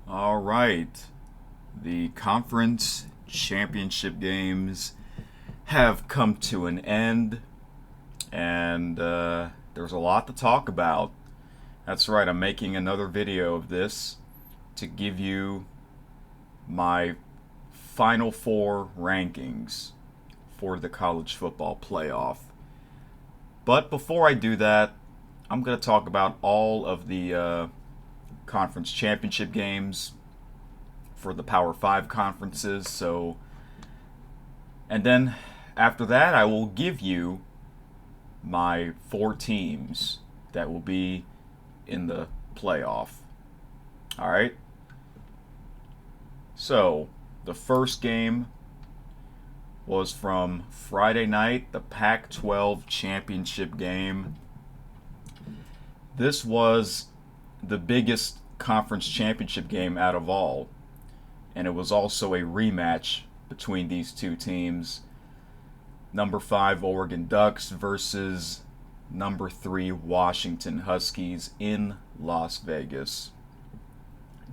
All right. The conference championship games have come to an end, and there's a lot to talk about. That's right, I'm making another video of this to give you my Final Four rankings for the college football playoff. But before I do that, I'm going to talk about all of the conference championship games for the Power 5 conferences. And then after that, I will give you my four teams that will be in the playoff. All right. So, the first game was from Friday night, the Pac 12 championship game. This was the biggest conference championship game out of all, and it was also a rematch between these two teams. Number 5 Oregon Ducks versus number 3 Washington Huskies in Las Vegas.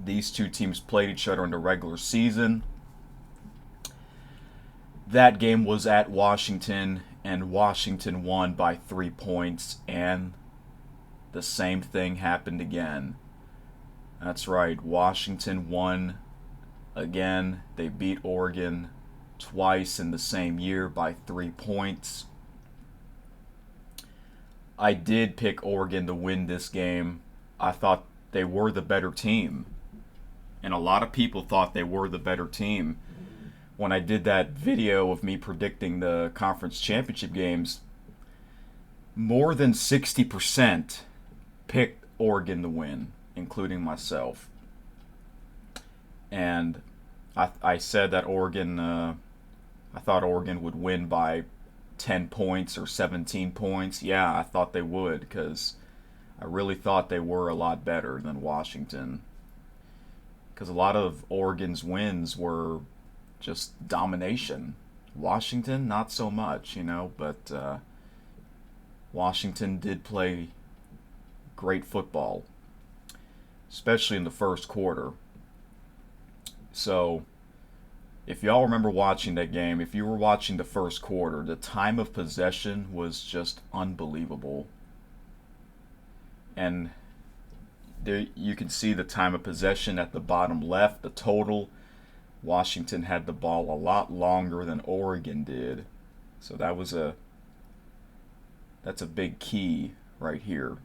These two teams played each other in the regular season. That game was at Washington, and Washington won by 3 points, and the same thing happened again. That's right, Washington won again. They beat Oregon twice in the same year by 3 points. I did pick Oregon to win this game. I thought they were the better team, and a lot of people thought they were the better team. When I did that video of me predicting the conference championship games, more than 60% picked Oregon to win, including myself. And I said that I thought Oregon would win by 10 points or 17 points. Yeah, I thought they would, because I really thought they were a lot better than Washington. Because a lot of Oregon's wins were just domination. Washington, not so much, but Washington did play great football, especially in the first quarter. So, if y'all remember watching that game, if you were watching the first quarter, the time of possession was just unbelievable. And there you can see the time of possession at the bottom left, the total. Washington had the ball a lot longer than Oregon did. So that's a big key right here.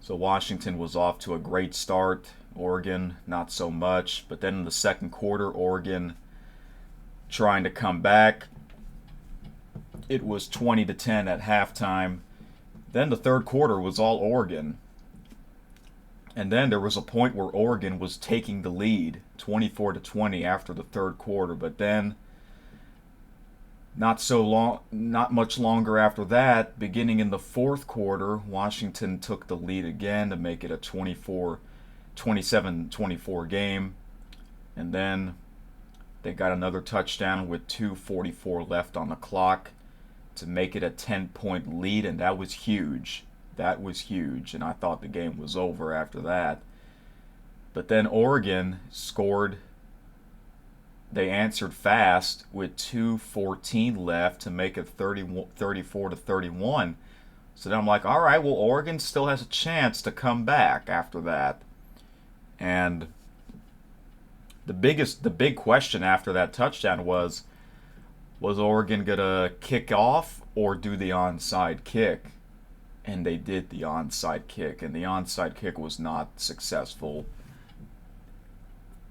So Washington was off to a great start. Oregon, not so much. But then in the second quarter, Oregon trying to come back. It was 20-10 at halftime. Then the third quarter was all Oregon. And then there was a point where Oregon was taking the lead, 24-20 after the third quarter. But then, not much longer after that, beginning in the fourth quarter, Washington took the lead again to make it a 27-24 game. And then they got another touchdown with 2:44 left on the clock to make it a 10-point lead, and that was huge. That was huge, and I thought the game was over after that. But then Oregon scored. They answered fast with 2:14 left to make it 34-31. So then I'm like, all right, well, Oregon still has a chance to come back after that. And the big question after that touchdown was Oregon gonna kick off or do the onside kick? And they did the onside kick, and the onside kick was not successful.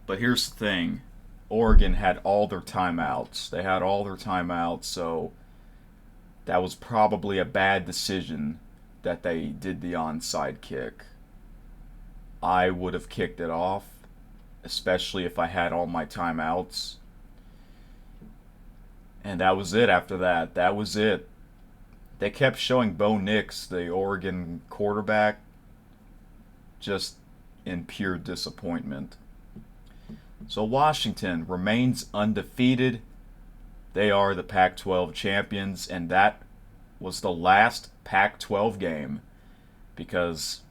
But here's the thing. Oregon had all their timeouts. They had all their timeouts, so that was probably a bad decision that they did the onside kick. I would have kicked it off, especially if I had all my timeouts. And that was it after that. That was it. They kept showing Bo Nix, the Oregon quarterback, just in pure disappointment. So Washington remains undefeated. They are the Pac-12 champions, and that was the last Pac-12 game, because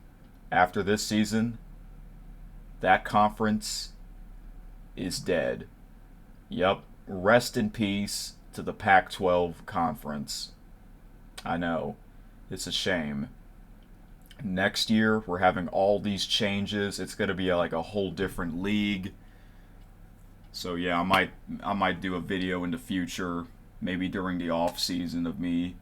after this season, that conference is dead. Yep. Rest in peace to the Pac-12 conference. I know. It's a shame. Next year, we're having all these changes. It's going to be like a whole different league. So yeah, I might do a video in the future, maybe during the off season, of me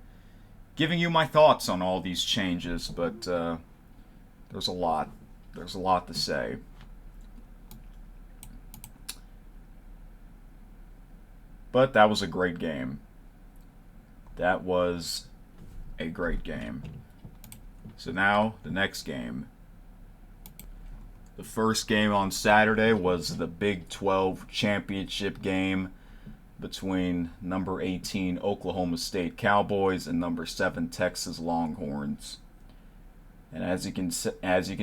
giving you my thoughts on all these changes. But there's a lot. There's a lot to say. But that was a great game. That was a great game. So now, the next game. The first game on Saturday was the Big 12 championship game between number 18 Oklahoma State Cowboys and number 7 Texas Longhorns. And as you can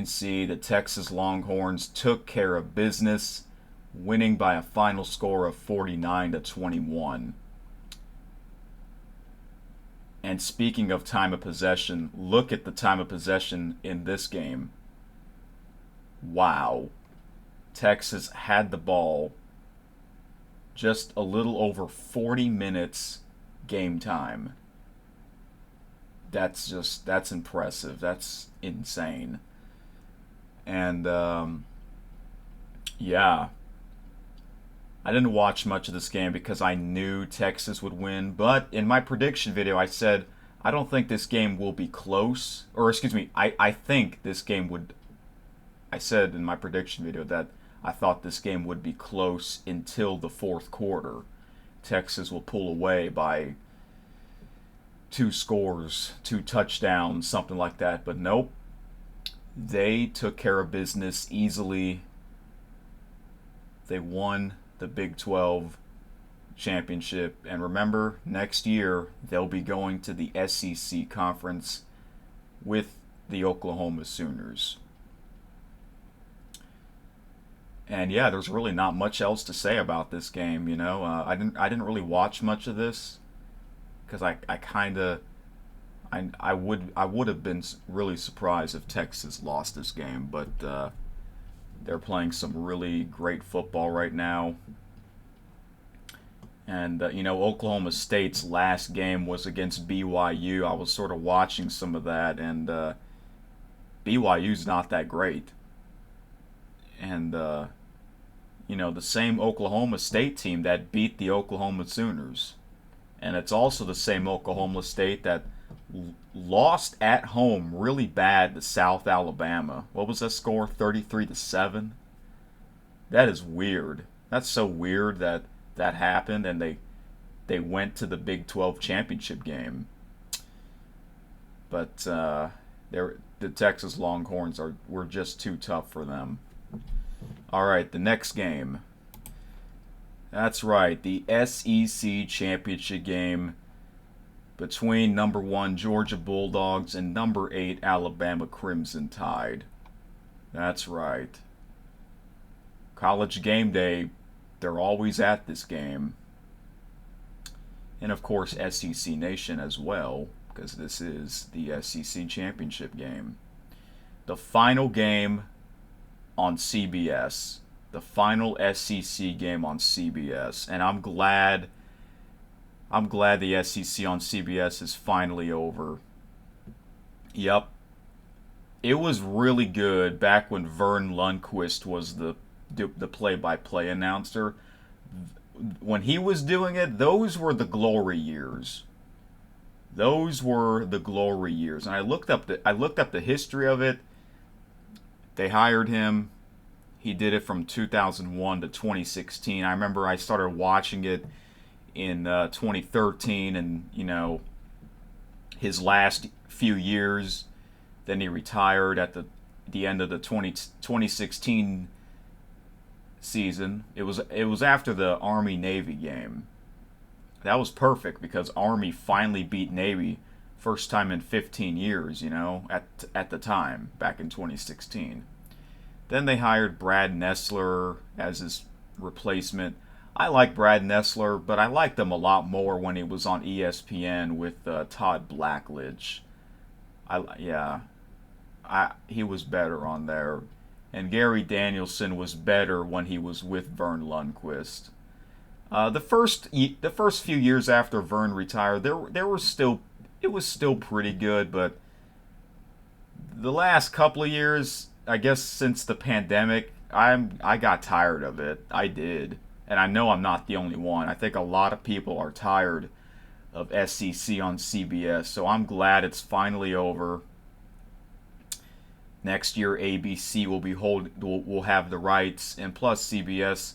see, the Texas Longhorns took care of business, winning by a final score of 49-21. And speaking of time of possession, look at the time of possession in this game. Wow. Texas had the ball just a little over 40 minutes game time. That's impressive. That's insane. And yeah, I didn't watch much of this game because I knew Texas would win. But in my prediction video, I said I don't think this game will be close. Or excuse me, I think this game would. I said in my prediction video that I thought this game would be close until the fourth quarter. Texas will pull away by 2 scores, 2 touchdowns, something like that. But nope. They took care of business easily. They won the Big 12 championship. And remember, next year they'll be going to the SEC conference with the Oklahoma Sooners. And yeah, there's really not much else to say about this game. You know, I didn't really watch much of this because I would have been really surprised if Texas lost this game, but they're playing some really great football right now. And you know, Oklahoma State's last game was against BYU. I was sort of watching some of that, and BYU's not that great. And you know, the same Oklahoma State team that beat the Oklahoma Sooners. And it's also the same Oklahoma State that lost at home really bad to South Alabama. What was that score? 33-7? That is weird. That's so weird that that happened, and they went to the Big 12 championship game. But the Texas Longhorns were just too tough for them. All right, the next game. That's right, the SEC championship game between number 1 Georgia Bulldogs and number 8 Alabama Crimson Tide. That's right. College game day, they're always at this game. And of course, SEC Nation as well, because this is the SEC championship game. The final game on CBS. The final SEC game on CBS. And I'm glad the SEC on CBS is finally over. Yep. It was really good back when Vern Lundquist was the play-by-play announcer. When he was doing it, those were the glory years. Those were the glory years. And I looked up the history of it. They hired him. He did it from 2001 to 2016. I remember I started watching it in 2013, and you know, his last few years. Then he retired at the end of the 2016 season. It was after the Army-Navy game. That was perfect because Army finally beat Navy, first time in 15 years. You know, at the time back in 2016. Then they hired Brad Nessler as his replacement. I like Brad Nessler, but I liked him a lot more when he was on ESPN with Todd Blackledge. He was better on there. and Gary Danielson was better when he was with Vern Lundquist. The first few years after Vern retired, there was still it was still pretty good, but the last couple of years, I guess since the pandemic, I got tired of it. I did, and I know I'm not the only one. I think a lot of people are tired of SEC on CBS, so I'm glad it's finally over. Next year, ABC will have the rights, and plus CBS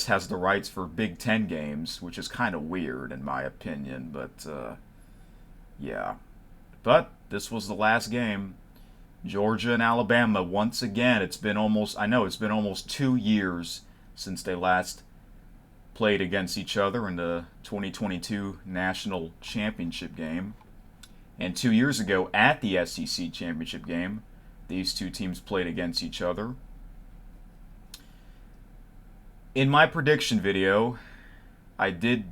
has the rights for Big Ten games, which is kind of weird in my opinion. But yeah, but this was the last game. Georgia and Alabama once again. It's been almost 2 years since they last played against each other in the 2022 national championship game. And 2 years ago at the SEC championship game, these two teams played against each other. In my prediction video, I did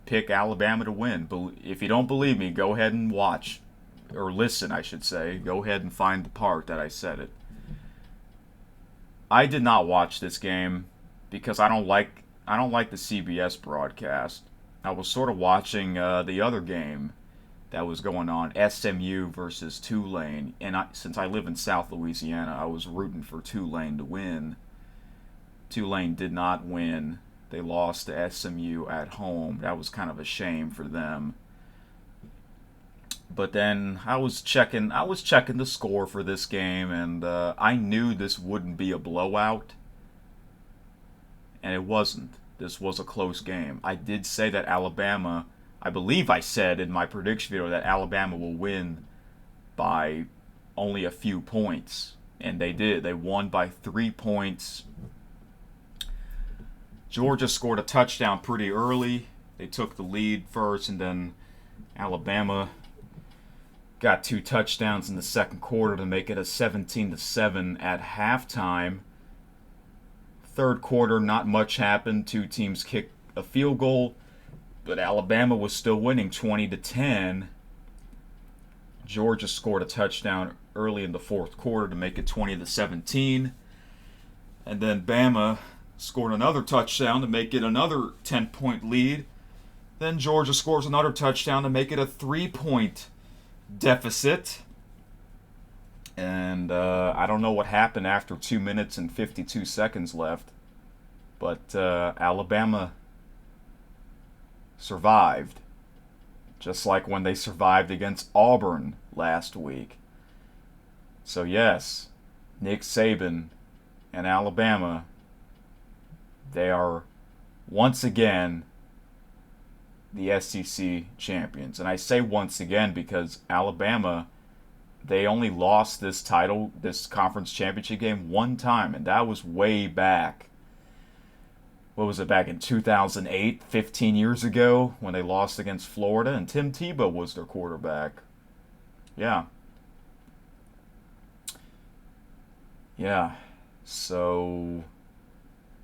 pick Alabama to win. If you don't believe me, go ahead and watch, or listen, I should say. Go ahead and find the part that I said it. I did not watch this game because I don't like the CBS broadcast. I was sort of watching the other game that was going on, SMU versus Tulane, and since I live in South Louisiana, I was rooting for Tulane to win. Tulane did not win. They lost to SMU at home. That was kind of a shame for them. But then I was checking the score for this game, and I knew this wouldn't be a blowout, and it wasn't. This was a close game. I did say that I believe I said in my prediction video that Alabama will win by only a few points, and they did. They won by 3 points. Georgia scored a touchdown pretty early. They took the lead first, and then Alabama got 2 touchdowns in the second quarter to make it a 17-7 at halftime. Third quarter, not much happened. Two teams kicked a field goal, but Alabama was still winning 20-10. Georgia scored a touchdown early in the fourth quarter to make it 20-17. And then Bama scored another touchdown to make it another 10-point lead. Then Georgia scores another touchdown to make it a 3-point deficit. And I don't know what happened after 2 minutes and 52 seconds left, but Alabama survived, just like when they survived against Auburn last week. So yes, Nick Saban and Alabama, they are once again the SEC champions. And I say once again because Alabama, they only lost this conference championship game one time, and that was way back. What was it, back in 2008, 15 years ago, when they lost against Florida, and Tim Tebow was their quarterback. Yeah. Yeah. So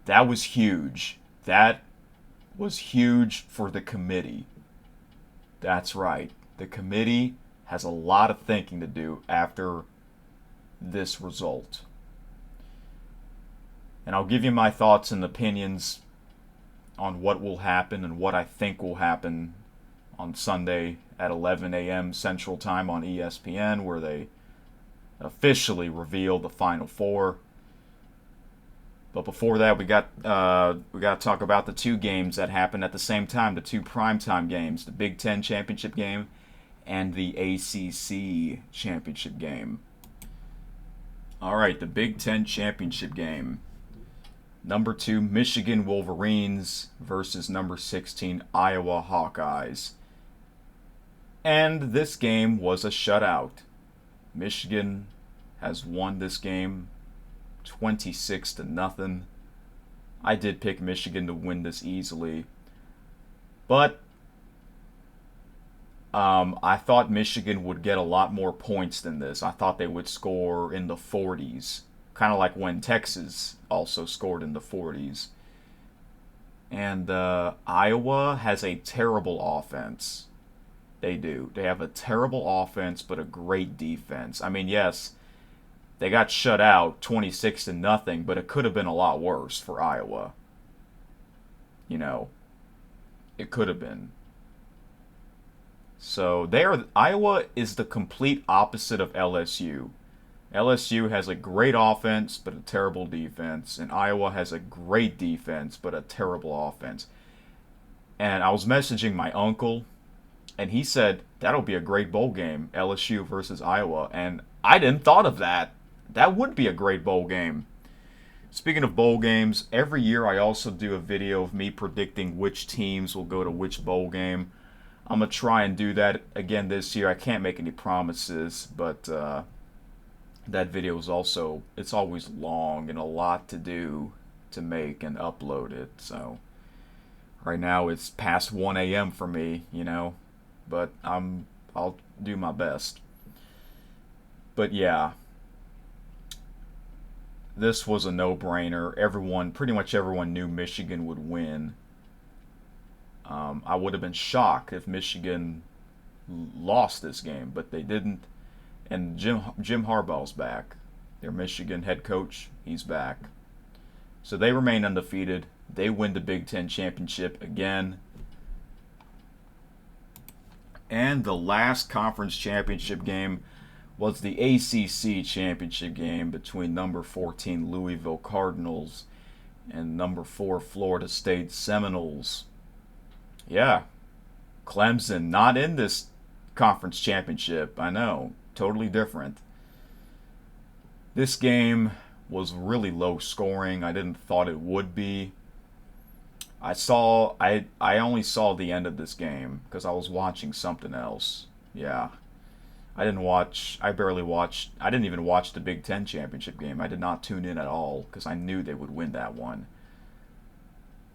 that was huge. That was huge for the committee. That's right. The committee has a lot of thinking to do after this result. And I'll give you my thoughts and opinions on what will happen and what I think will happen on Sunday at 11 a.m. Central Time on ESPN, where they officially reveal the Final Four. But before that, we got to talk about the two games that happened at the same time, the two primetime games, the Big Ten championship game and the ACC championship game. All right, the Big Ten championship game. Number 2, Michigan Wolverines versus number 16, Iowa Hawkeyes. And this game was a shutout. Michigan has won this game 26-0. I did pick Michigan to win this easily. But I thought Michigan would get a lot more points than this. I thought they would score in the 40s. Kind of like when Texas also scored in the 40s. And Iowa has a terrible offense. They do. They have a terrible offense, but a great defense. I mean, yes, They got shut out 26-0, but it could have been a lot worse for Iowa. You know, it could have been. So Iowa is the complete opposite of LSU. LSU has a great offense but a terrible defense, and Iowa has a great defense but a terrible offense. And I was messaging my uncle, and he said that'll be a great bowl game, LSU versus Iowa, and I didn't thought of that. That would be a great bowl game. Speaking of bowl games, every year I also do a video of me predicting which teams will go to which bowl game. I'm going to try and do that again this year. I can't make any promises, but that video is also, it's always long and a lot to do to make and upload it. So right now it's past 1 a.m. for me, but I'll do my best. But yeah, this was a no-brainer. Pretty much everyone knew Michigan would win. I would have been shocked if Michigan lost this game, but they didn't. And Jim Harbaugh's back. Their Michigan head coach, he's back. So they remain undefeated. They win the Big Ten championship again. And the last conference championship game was the ACC championship game between number 14 Louisville Cardinals and number 4 Florida State Seminoles. Yeah, Clemson not in this conference championship. I know, totally different. This game was really low scoring. I didn't thought it would be. I only saw the end of this game because I was watching something else. Yeah. I didn't even watch the Big Ten championship game. I did not tune in at all because I knew they would win that one.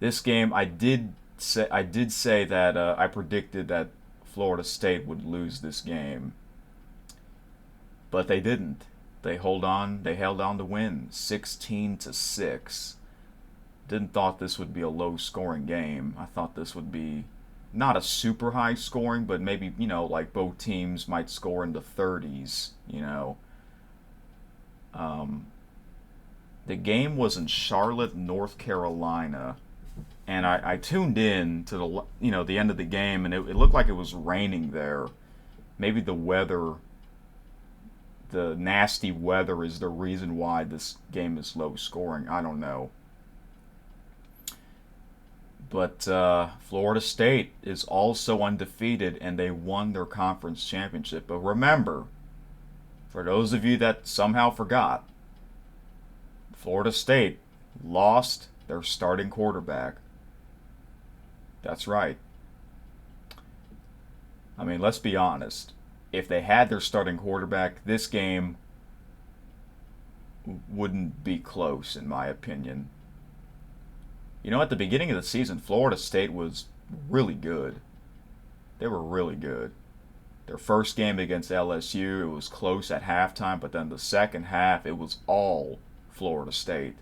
This game, I did say that I predicted that Florida State would lose this game, but they didn't. They held on to win 16-6. Didn't thought this would be a low scoring game. I thought this would be not a super high scoring, but maybe, like both teams might score in the 30s, The game was in Charlotte, North Carolina, and I tuned in to the end of the game, and it looked like it was raining there. Maybe the nasty weather is the reason why this game is low scoring. I don't know. But Florida State is also undefeated, and they won their conference championship. But remember, for those of you that somehow forgot, Florida State lost their starting quarterback. That's right. I mean, let's be honest. If they had their starting quarterback, this game wouldn't be close, in my opinion. At the beginning of the season, Florida State was really good. They were really good. Their first game against LSU, it was close at halftime, but then the second half, it was all Florida State.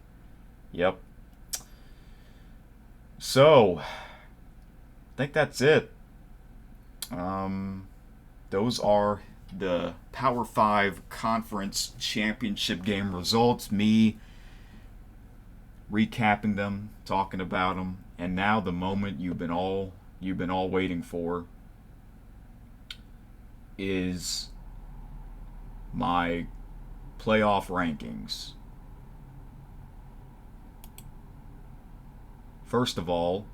Yep. So, I think that's it. Those are the Power 5 Conference Championship game results. Me recapping them, talking about them, and now the moment you've been all waiting for is my playoff rankings. First of all,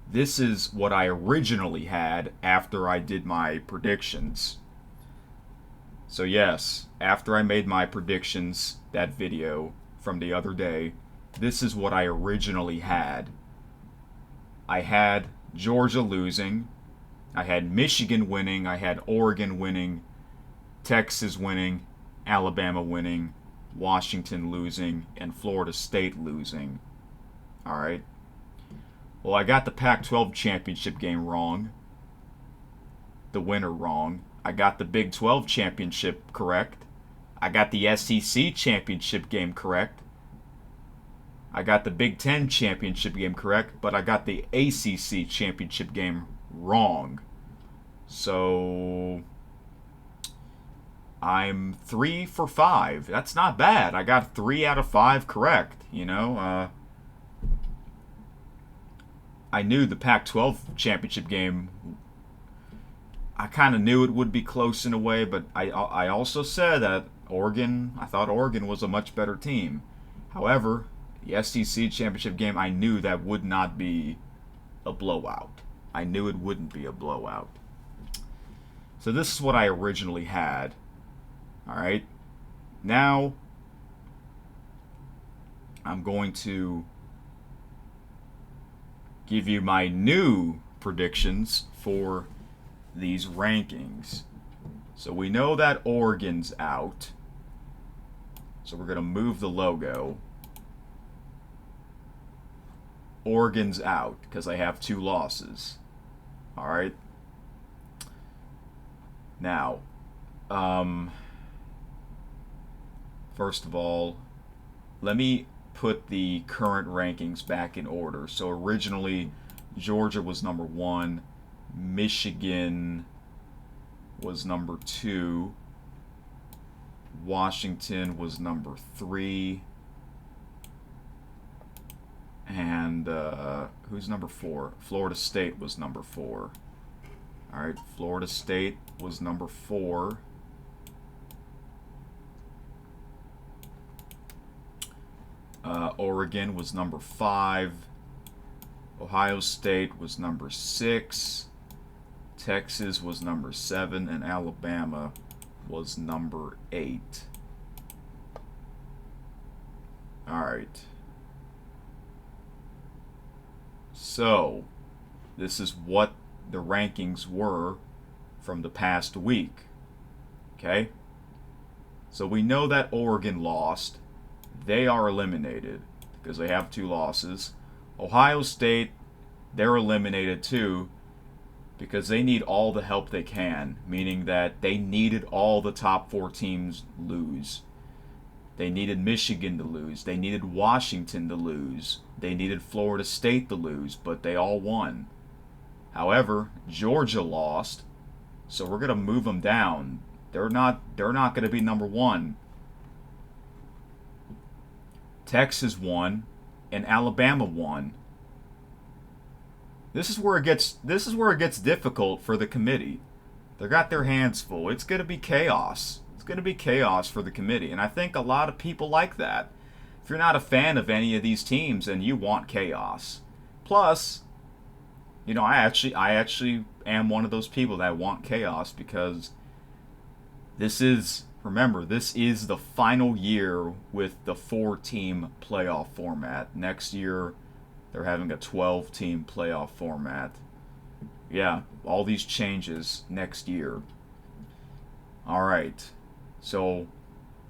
this is what I originally had after I did my predictions. So yes, after I made my predictions, that video from the other day, this is what I originally had. I had Georgia losing, I had Michigan winning, I had Oregon winning, Texas winning, Alabama winning, Washington losing, and Florida State losing. Alright. Well, I got the Pac-12 championship game wrong. The winner wrong. I got the Big 12 championship correct. I got the SEC championship game correct. I got the Big Ten championship game correct, but I got the ACC championship game wrong. So I'm 3 for 5. That's not bad. I got 3 out of 5 correct. I knew the Pac-12 championship game. I kind of knew it would be close in a way, but I also said that I thought Oregon was a much better team. However, the SEC championship game, I knew that would not be a blowout. I knew it wouldn't be a blowout. So this is what I originally had. All right. Now I'm going to give you my new predictions for these rankings. So we know that Oregon's out. So we're going to move the logo. Oregon's out because I have 2 losses. All right. Now, first of all, let me put the current rankings back in order. So originally, Georgia was number 1, Michigan was number 2, Washington was number 3, and who's number 4? Florida State was number 4. All right, Florida State was number 4. Oregon was number 5. Ohio State was number 6. Texas was number 7, and Alabama was number 8. All right. So, this is what the rankings were from the past week. Okay? So we know that Oregon lost. They are eliminated because they have 2 losses. Ohio State, they're eliminated too because they need all the help they can, meaning that they needed all the top 4 teams lose. They needed Michigan to lose. They needed Washington to lose. They needed Florida State to lose, but they all won. However, Georgia lost, so we're going to move them down. They're not going to be number 1. Texas won, and Alabama won. This is where it gets difficult for the committee. They got their hands full. It's going to be chaos. It's going to be chaos for the committee, and I think a lot of people like that. If you're not a fan of any of these teams, then you want chaos. Plus, I actually am one of those people that want chaos because this is the final year with the 4-team playoff format. Next year, they're having a 12-team playoff format. Yeah, all these changes next year. All right. So,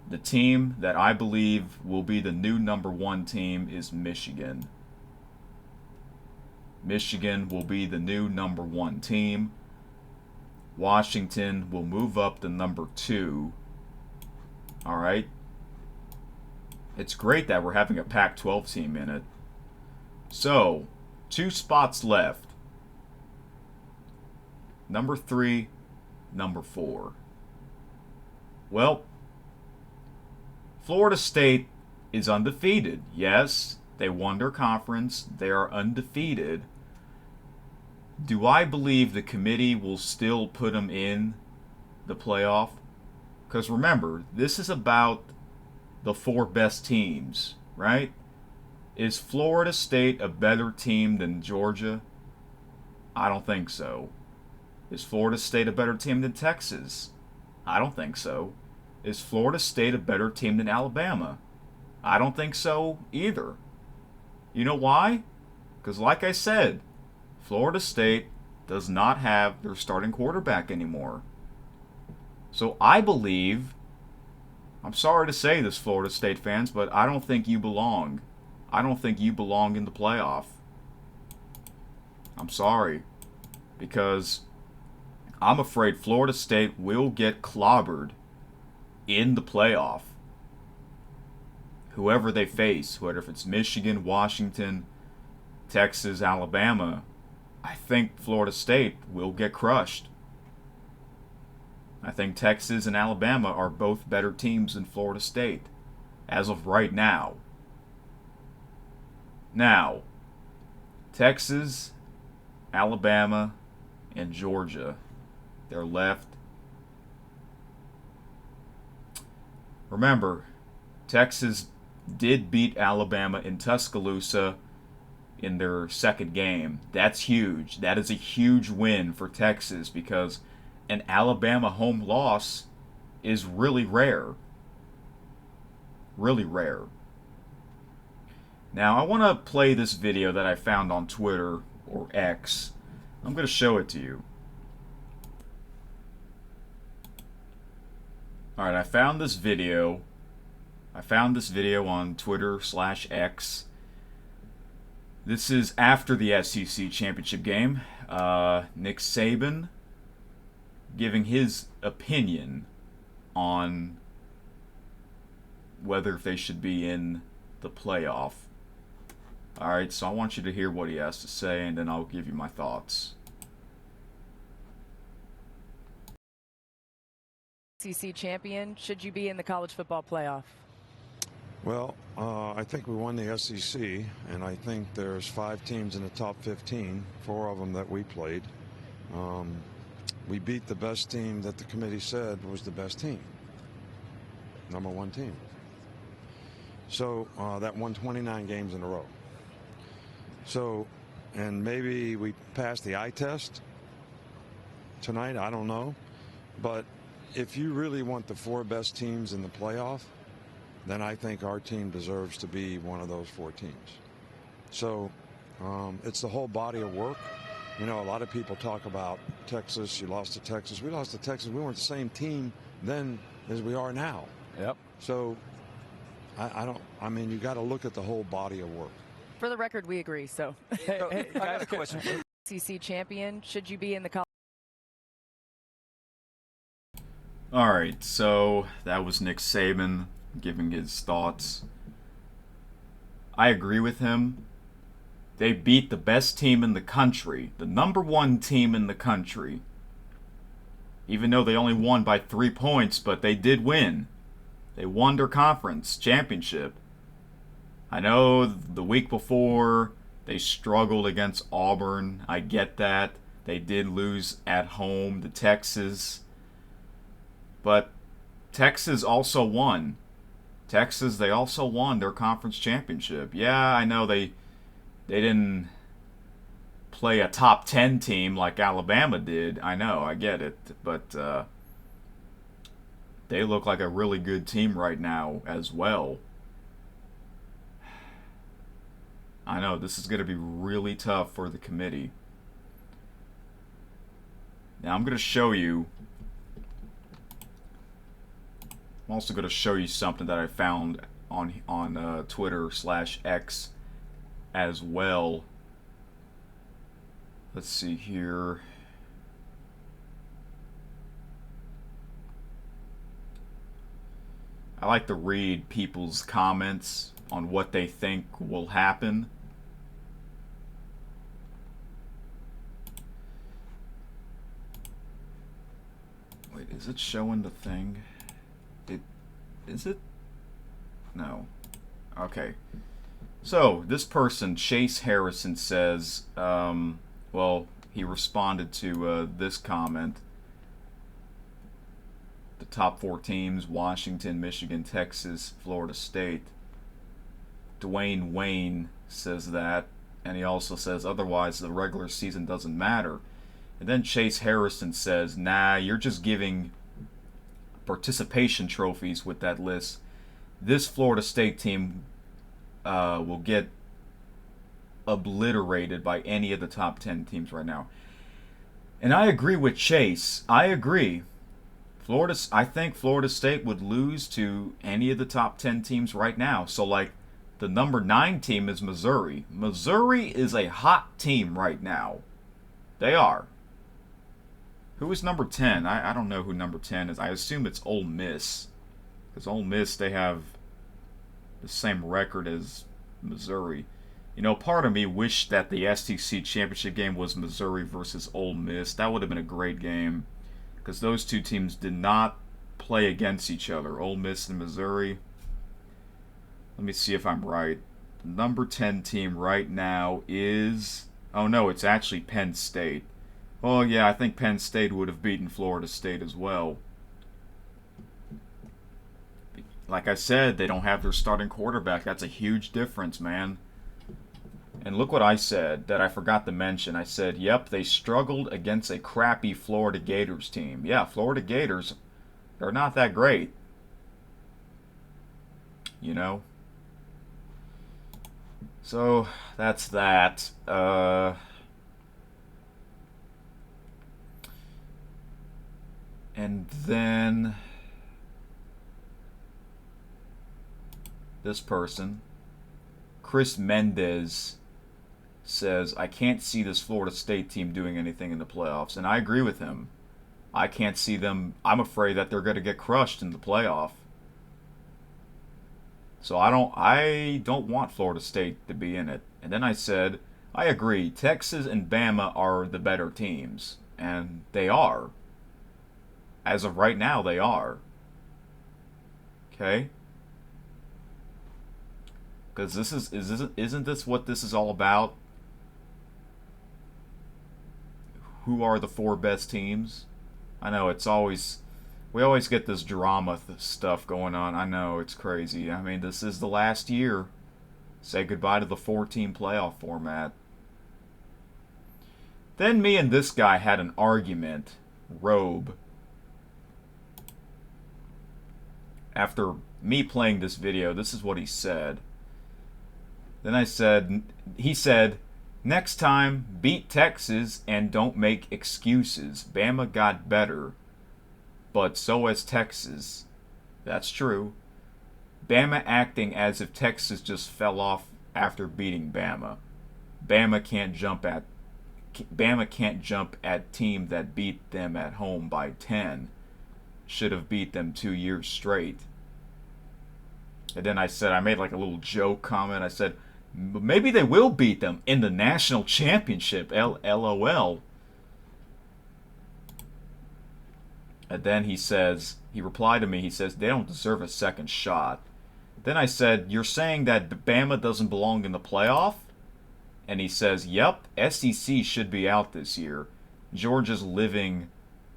the team that I believe will be the new number 1 team is Michigan. Michigan will be the new number 1 team. Washington will move up to number 2. All right. It's great that we're having a Pac-12 team in it. So, 2 spots left. Number 3, number 4. Well, Florida State is undefeated. Yes, they won their conference. They are undefeated. Do I believe the committee will still put them in the playoff? Because remember, this is about the 4 best teams, right? Is Florida State a better team than Georgia? I don't think so. Is Florida State a better team than Texas? I don't think so. Is Florida State a better team than Alabama? I don't think so either. You know why? Because like I said, Florida State does not have their starting quarterback anymore. So I believe, I'm sorry to say this, Florida State fans, but I don't think you belong. I don't think you belong in the playoff. I'm sorry. Because I'm afraid Florida State will get clobbered in the playoff. Whoever they face, whether if it's Michigan, Washington, Texas, Alabama, I think Florida State will get crushed. I think Texas and Alabama are both better teams than Florida State, as of right now. Now, Texas, Alabama, and Georgia, they're left. Remember, Texas did beat Alabama in Tuscaloosa in their second game. That's huge. That is a huge win for Texas because an Alabama home loss is really rare. Really rare. Now, I want to play this video that I found on Twitter, or X. I'm going to show it to you. Alright, I found this video. On Twitter/X. This is after the SEC championship game. Nick Saban giving his opinion on whether they should be in the playoff. Alright, so I want you to hear what he has to say, and then I'll give you my thoughts. SEC champion, should you be in the college football playoff? Well, I think we won the SEC, and I think there's 5 teams in the top 15, 4 of them that we played. We beat the best team that the committee said was the best team, number 1 team. So that won 29 games in a row. So, and maybe we passed the eye test tonight, I don't know. But if you really want the 4 best teams in the playoff, then I think our team deserves to be one of those 4 teams. So it's the whole body of work. You know, a lot of people talk about Texas. You lost to Texas. We lost to Texas. We weren't the same team then as we are now. Yep. So I mean, you got to look at the whole body of work. For the record, we agree. So, I got a question. SEC champion, should you be in the college? Alright, so that was Nick Saban giving his thoughts. I agree with him. They beat the best team in the country, the number 1 team in the country. Even though they only won by 3 points, but they did win. They won their conference championship. I know the week before they struggled against Auburn. I get that. They did lose at home to Texas. But Texas also won. They also won their conference championship. Yeah, I know they didn't play a top 10 team like Alabama did. I know, I get it. But they look like a really good team right now as well. I know, this is going to be really tough for the committee. Now, I'm going to show you... I'm also going to show you something that I found on Twitter/X as well. Let's see here. I like to read people's comments on what they think will happen. Wait, is it showing the thing? Is it? No. Okay. So, this person, Chase Harrison, says, well, he responded to this comment. The top 4 teams, Washington, Michigan, Texas, Florida State. Dwayne Wayne says that, and he also says, otherwise the regular season doesn't matter. And then Chase Harrison says, nah, you're just giving participation trophies with that list. This Florida State team will get obliterated by any of the top 10 teams right now. And I agree with Chase. I agree. I think Florida State would lose to any of the top 10 teams right now. So, like, the number 9 team is Missouri. Missouri is a hot team right now. They are. Who is number 10? I don't know who number 10 is. I assume it's Ole Miss. Because Ole Miss, they have the same record as Missouri. You know, part of me wished that the SEC championship game was Missouri versus Ole Miss. That would have been a great game. because those two teams did not play against each other. Ole Miss and Missouri. Let me see if I'm right. The number 10 team right now is... Oh no, it's actually Penn State. Well, yeah, I think Penn State would have beaten Florida State as well. Like I said, they don't have their starting quarterback. That's a huge difference, man. And look what I said that I forgot to mention. I said, yep, they struggled against a crappy Florida Gators team. Yeah, Florida Gators, they're not that great. You know? So, that's that. And then this person, Chris Mendez, says, I can't see this Florida State team doing anything in the playoffs. And I agree with him. I can't see them. I'm afraid that they're going to get crushed in the playoff. So I don't want Florida State to be in it. And then I said, I agree. Texas and Bama are the better teams. And they are. As of right now, they are. Okay? Because isn't this what this is all about? Who are the 4 best teams? I know we always get this drama stuff going on. I know, it's crazy. I mean, this is the last year. Say goodbye to the 4-team playoff format. Then me and this guy had an argument. Robe. After me playing this video, this is what he said. Then he said, next time, beat Texas and don't make excuses. Bama got better, but so has Texas. That's true. Bama acting as if Texas just fell off after beating Bama. Bama can't jump at team that beat them at home by 10. Should have beat them 2 years straight. And then I made like a little joke comment. I said, maybe they will beat them in the national championship. LOL. And then he replied to me, he says, they don't deserve a second shot. Then I said, you're saying that Bama doesn't belong in the playoff? And he says, yep, SEC should be out this year. Georgia's living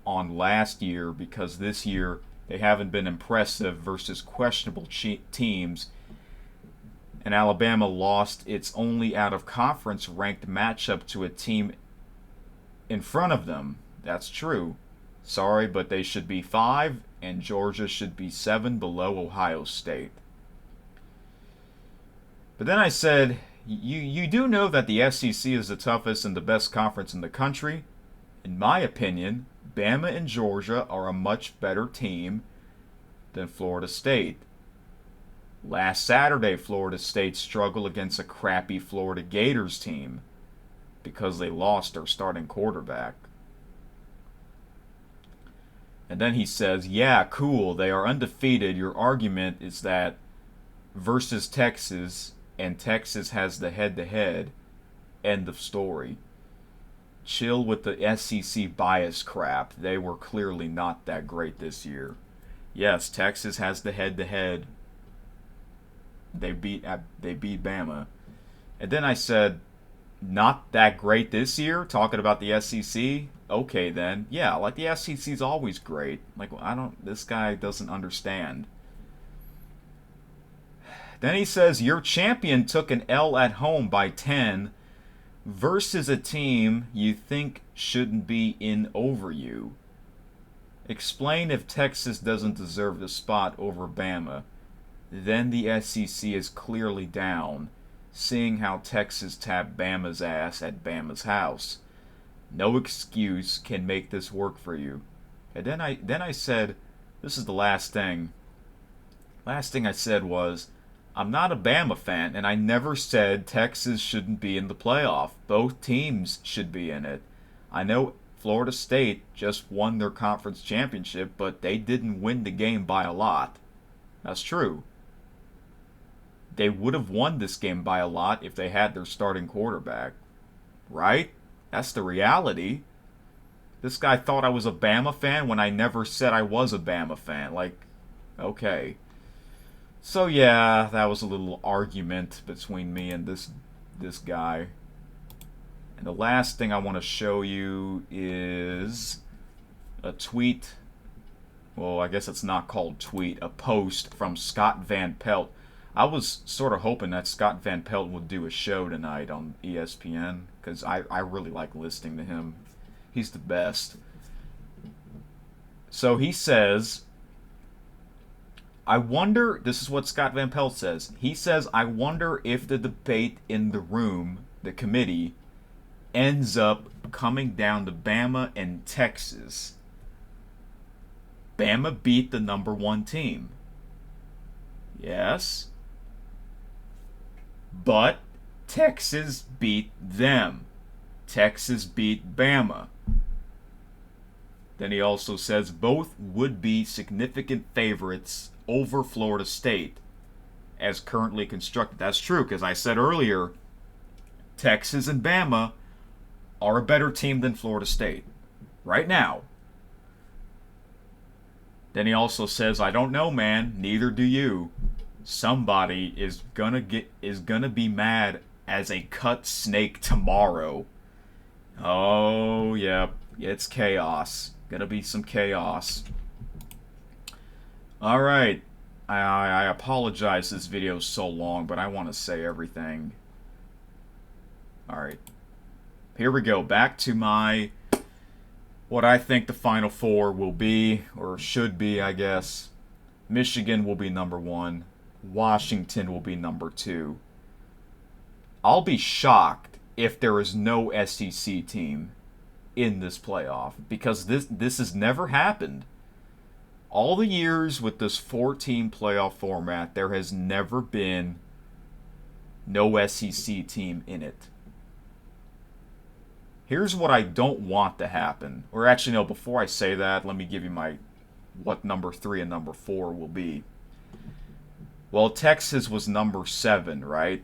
on last year because this year they haven't been impressive versus questionable teams. And Alabama lost its only out-of-conference ranked matchup to a team in front of them. That's true. Sorry, but they should be 5, and Georgia should be 7 below Ohio State. But then I said, you do know that the SEC is the toughest and the best conference in the country. In my opinion, Bama and Georgia are a much better team than Florida State. Last Saturday, Florida State struggled against a crappy Florida Gators team because they lost their starting quarterback. And then he says, yeah, cool, they are undefeated. Your argument is that versus Texas, and Texas has the head-to-head. End of story. Chill with the SEC bias crap. They were clearly not that great this year. Yes, Texas has the head-to-head. They beat Bama. And then I said, not that great this year, talking about the SEC. Okay then. Yeah, like the SEC's always great. Like this guy doesn't understand. Then he says, your champion took an L at home by 10 versus a team you think shouldn't be in over you. Explain if Texas doesn't deserve the spot over Bama. Then the SEC is clearly down, seeing how Texas tapped Bama's ass at Bama's house. No excuse can make this work for you. And then I said, this is the last thing. Last thing I said was, I'm not a Bama fan, and I never said Texas shouldn't be in the playoff. Both teams should be in it. I know Florida State just won their conference championship, but they didn't win the game by a lot. That's true. They would have won this game by a lot if they had their starting quarterback. Right? That's the reality. This guy thought I was a Bama fan when I never said I was a Bama fan. Like, okay. So yeah, that was a little argument between me and this guy. And the last thing I want to show you is a tweet. Well, I guess it's not called tweet. A post from Scott Van Pelt. I was sort of hoping that Scott Van Pelt would do a show tonight on ESPN because I really like listening to him. He's the best. So he says, I wonder, this is what Scott Van Pelt says. He says, I wonder if the debate in the room, the committee, ends up coming down to Bama and Texas. Bama beat the number 1 team. Yes. But Texas beat them. Texas beat Bama. Then he also says both would be significant favorites over Florida State as currently constructed. That's true, because I said earlier, Texas and Bama are a better team than Florida State right now. Then he also says, I don't know, man, neither do you. Somebody is gonna be mad as a cut snake tomorrow. Oh, yeah, it's chaos. Gonna be some chaos. Alright. I apologize this video is so long, but I want to say everything. Alright. Here we go. Back to my... what I think the Final Four will be, or should be, I guess. Michigan will be number 1. Washington will be number 2. I'll be shocked if there is no SEC team in this playoff, because this has never happened. All the years with this 4-team playoff format, there has never been no SEC team in it. Here's what I don't want to happen. Or actually, no, before I say that, let me give you what number 3 and number 4 will be. Well, Texas was number 7, right?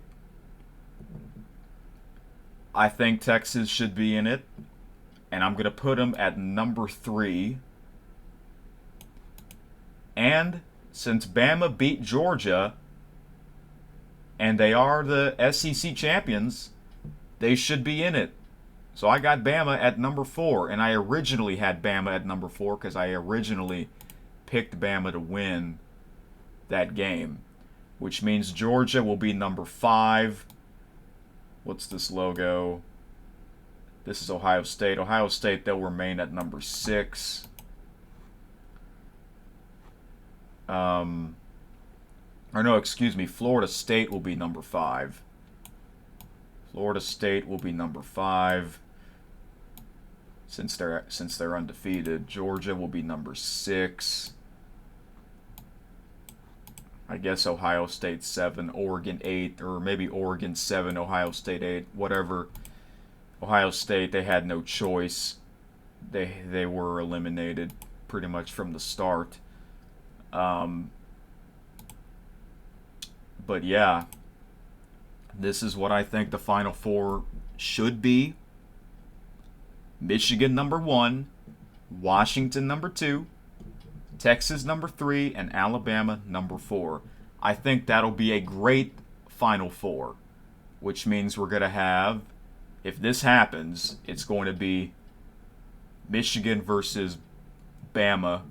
I think Texas should be in it. And I'm going to put them at number 3. And since Bama beat Georgia, and they are the SEC champions, they should be in it. So I got Bama at number 4, and I originally had Bama at number 4 because I originally picked Bama to win that game, which means Georgia will be number 5. What's this logo? This is Ohio State. Ohio State, they'll remain at number 6. Or no, excuse me, Florida State will be number 5. Florida State will be number 5 since they're undefeated. Georgia will be number 6. I guess Ohio State 7, Oregon 8, or maybe Oregon 7, Ohio State 8, whatever. Ohio State, they had no choice. They were eliminated pretty much from the start. But yeah, this is what I think the Final Four should be. Michigan number 1, Washington number 2, Texas number 3, and Alabama number 4. I think that'll be a great Final Four, which means we're going to have, if this happens, it's going to be Michigan versus Bama,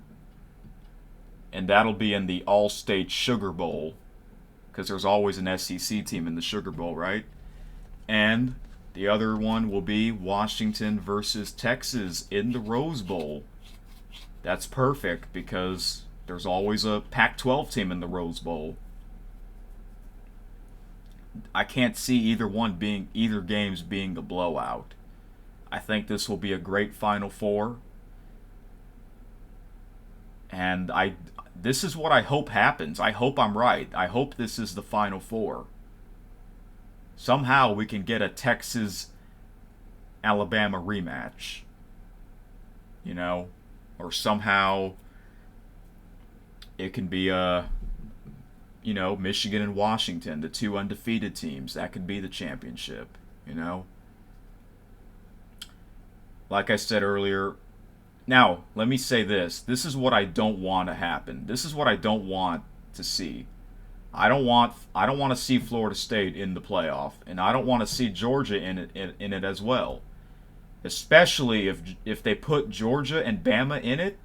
and that'll be in the All-State Sugar Bowl, because there's always an SEC team in the Sugar Bowl, right? And the other one will be Washington versus Texas in the Rose Bowl. That's perfect because there's always a Pac-12 team in the Rose Bowl. I can't see either games being a blowout. I think this will be a great Final Four. And this is what I hope happens. I hope I'm right. I hope this is the Final Four. Somehow we can get a Texas-Alabama rematch. You know? Or somehow it can be, Michigan and Washington, the 2 undefeated teams. That could be the championship, you know? Like I said earlier, Now, let me say this. This is what I don't want to happen. This is what I don't want to see. I don't want to see Florida State in the playoff, and I don't want to see Georgia in it as well. Especially if they put Georgia and Bama in it,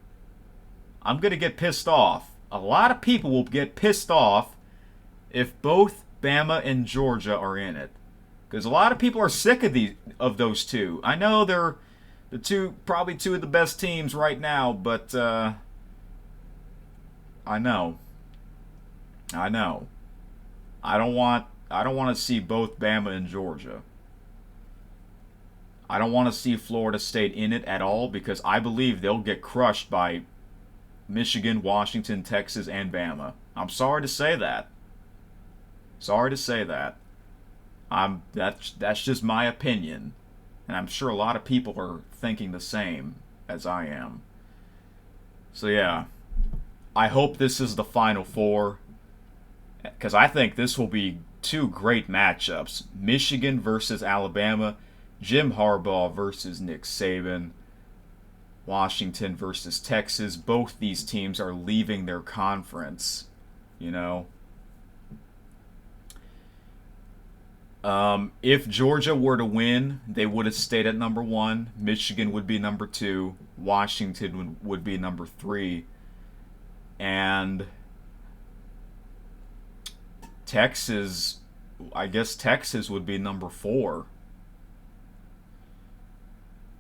I'm going to get pissed off. A lot of people will get pissed off if both Bama and Georgia are in it. Because a lot of people are sick of those two. I know they're probably two of the best teams right now, but I know. I know. I don't want to see both Bama and Georgia. I don't want to see Florida State in it at all because I believe they'll get crushed by Michigan, Washington, Texas, and Bama. I'm sorry to say that. Sorry to say that. That's just my opinion, and I'm sure a lot of people are thinking the same as I am. So yeah, I hope this is the Final Four because I think this will be two great matchups: Michigan versus Alabama, Jim Harbaugh versus Nick Saban, Washington versus Texas. Both these teams are leaving their conference, you know. If Georgia were to win, they would have stayed at number one. Michigan would be number two. Washington would be number three. And Texas, I guess Texas would be number four.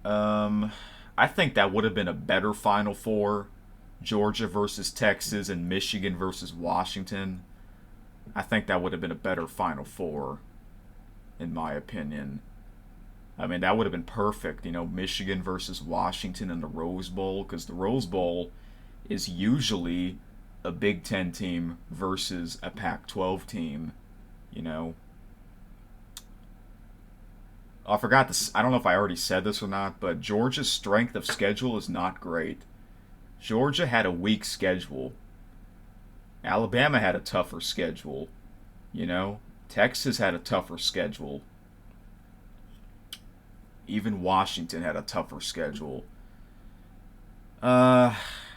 I think that would have been a better Final Four. Georgia versus Texas and Michigan versus Washington. I think that would have been a better Final Four, in my opinion. I mean, that would have been perfect, Michigan versus Washington in the Rose Bowl, because the Rose Bowl is usually a Big Ten team versus a Pac-12 team, I forgot this. I don't know if I already said this or not, but Georgia's strength of schedule is not great. Georgia had a weak schedule. Alabama had a tougher schedule. Texas had a tougher schedule. Even Washington had a tougher schedule.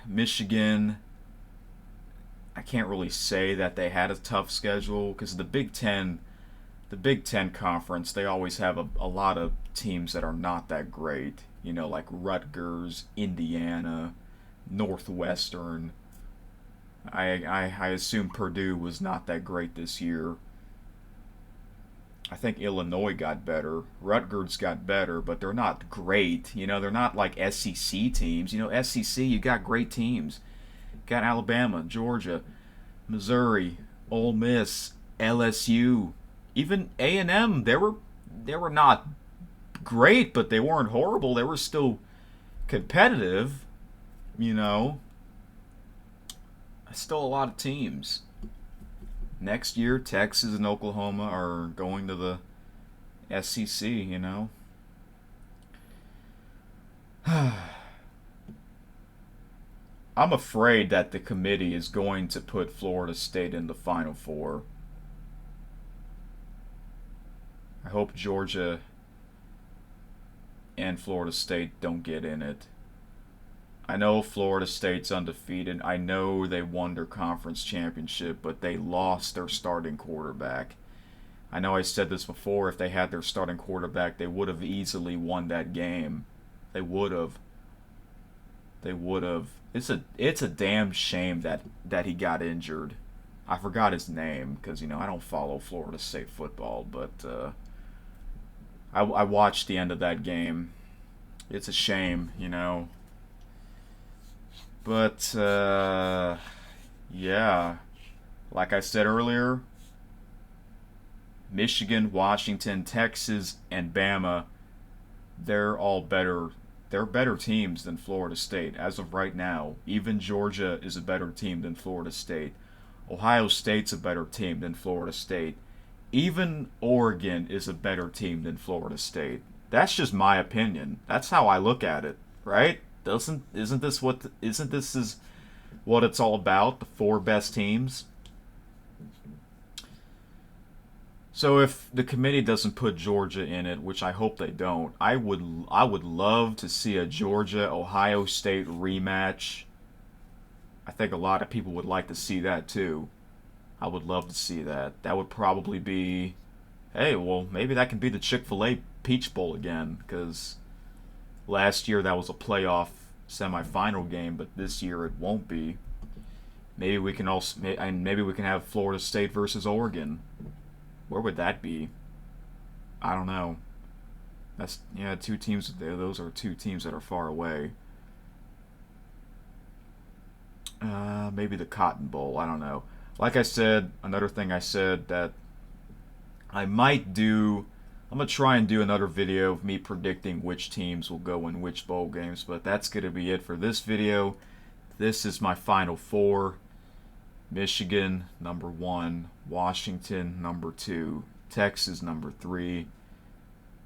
Michigan, I can't really say that they had a tough schedule because the Big Ten Conference, they always have a lot of teams that are not that great. Like Rutgers, Indiana, Northwestern. I assume Purdue was not that great this year. I think Illinois got better. Rutgers got better, but they're not great. They're not like SEC teams. SEC, you got great teams. You got Alabama, Georgia, Missouri, Ole Miss, LSU, even A&M. They were not great, but they weren't horrible. They were still competitive. Still a lot of teams. Next year, Texas and Oklahoma are going to the SEC, I'm afraid that the committee is going to put Florida State in the Final Four. I hope Georgia and Florida State don't get in it. I know Florida State's undefeated. I know they won their conference championship, but they lost their starting quarterback. I know I said this before. If they had their starting quarterback, they would have easily won that game. They would have. They would have. It's a damn shame that he got injured. I forgot his name because I don't follow Florida State football, but I watched the end of that game. It's a shame, But, yeah, like I said earlier, Michigan, Washington, Texas, and Bama, they're all better. They're better teams than Florida State as of right now. Even Georgia is a better team than Florida State. Ohio State's a better team than Florida State. Even Oregon is a better team than Florida State. That's just my opinion. That's how I look at it, right? Isn't this what it's all about? The four best teams. So if the committee doesn't put Georgia in it, which I hope they don't, I would love to see a Georgia Ohio State rematch. I think a lot of people would like to see that too. I would love to see that. That would probably be, hey, well, maybe that can be the Chick-fil-A Peach Bowl again, because last year that was a playoff semifinal game, but this year it won't be. Maybe we can also, and maybe we can have Florida State versus Oregon. Where would that be? I don't know. That's, yeah, two teams. Those are two teams that are far away. Maybe the Cotton Bowl. I don't know. Like I said, another thing I said that I might do. I'm gonna try and do another video of me predicting which teams will go in which bowl games. But that's gonna be it for this video. This is my final four. Michigan, number 1. Washington, number 2. Texas, number 3.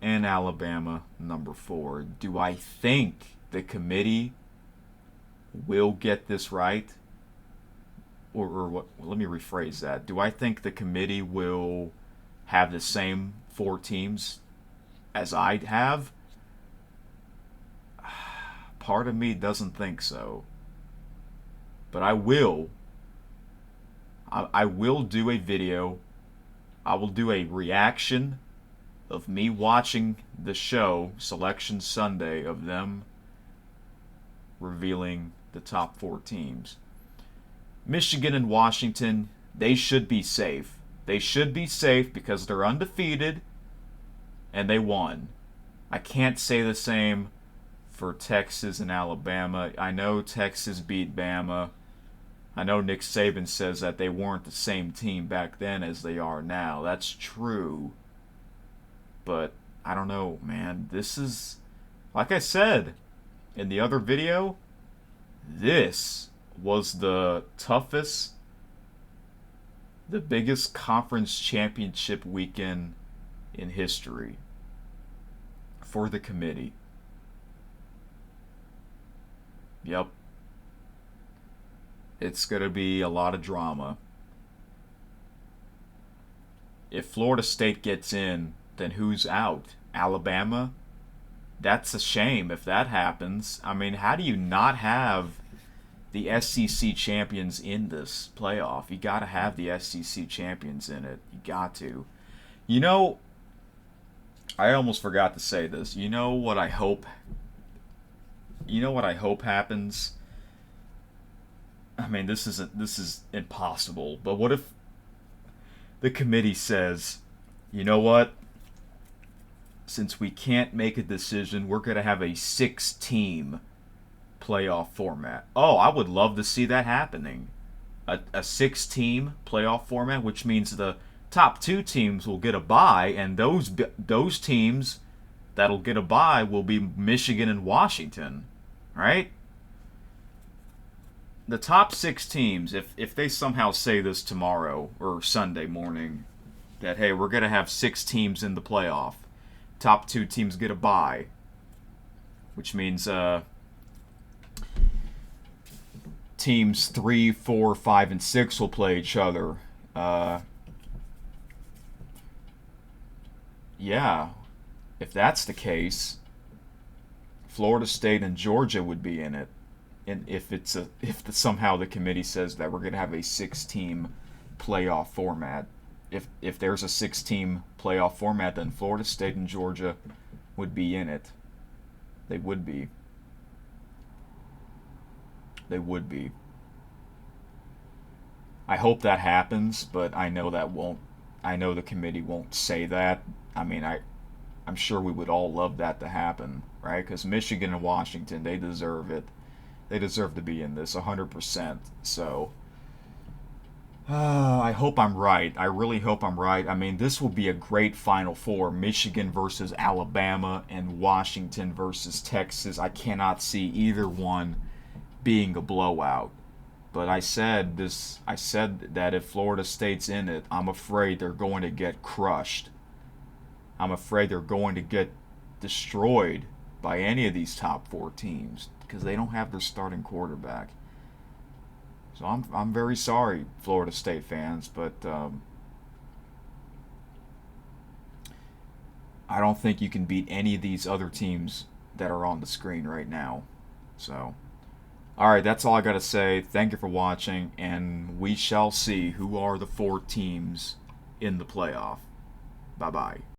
And Alabama, number 4. Do I think the committee will get this right? Or what? Let me rephrase that. Do I think the committee will have the same 4 teams as I have? Part of me doesn't think so. But I will. I will do a video. I will do a reaction of me watching the show Selection Sunday of them revealing the top 4 teams. Michigan and Washington, they should be safe. They should be safe because they're undefeated and they won. I can't say the same for Texas and Alabama. I know Texas beat Bama. I know Nick Saban says that they weren't the same team back then as they are now. That's true. But I don't know, man. This is, like I said in the other video, this was the toughest, the biggest conference championship weekend in history for the committee. Yep. It's going to be a lot of drama. If Florida State gets in, then who's out? Alabama? That's a shame if that happens. I mean, how do you not have the SEC champions in this playoff? You got to have the SEC champions in it. You got to. You know, I almost forgot to say this. You know what I hope? You know what I hope happens? I mean, this is impossible. But what if the committee says, you know what? Since we can't make a decision, we're going to have a 6-team playoff format. Oh, I would love to see that happening. A 6-team playoff format, which means the top 2 teams will get a bye, and those teams that'll get a bye will be Michigan and Washington, right? The top 6 teams, if they somehow say this tomorrow or Sunday morning, that, hey, we're going to have 6 teams in the playoff, top 2 teams get a bye, which means teams 3, 4, 5, and 6 will play each other. Yeah, if that's the case, Florida State and Georgia would be in it. And if somehow the committee says that we're going to have a 6-team playoff format, if there's a 6-team playoff format, then Florida State and Georgia would be in it. They would be. They would be. I hope that happens, but I know that won't. I know the committee won't say that. I mean, I'm sure we would all love that to happen, right? Because Michigan and Washington, they deserve it. They deserve to be in this 100%. So, I hope I'm right. I really hope I'm right. I mean, this will be a great Final Four. Michigan versus Alabama and Washington versus Texas. I cannot see either one being a blowout. But I said that if Florida State's in it, I'm afraid they're going to get crushed. I'm afraid they're going to get destroyed by any of these top 4 teams because they don't have their starting quarterback. So I'm very sorry, Florida State fans, but I don't think you can beat any of these other teams that are on the screen right now. So, all right, that's all I got to say. Thank you for watching, and we shall see who are the 4 teams in the playoff. Bye-bye.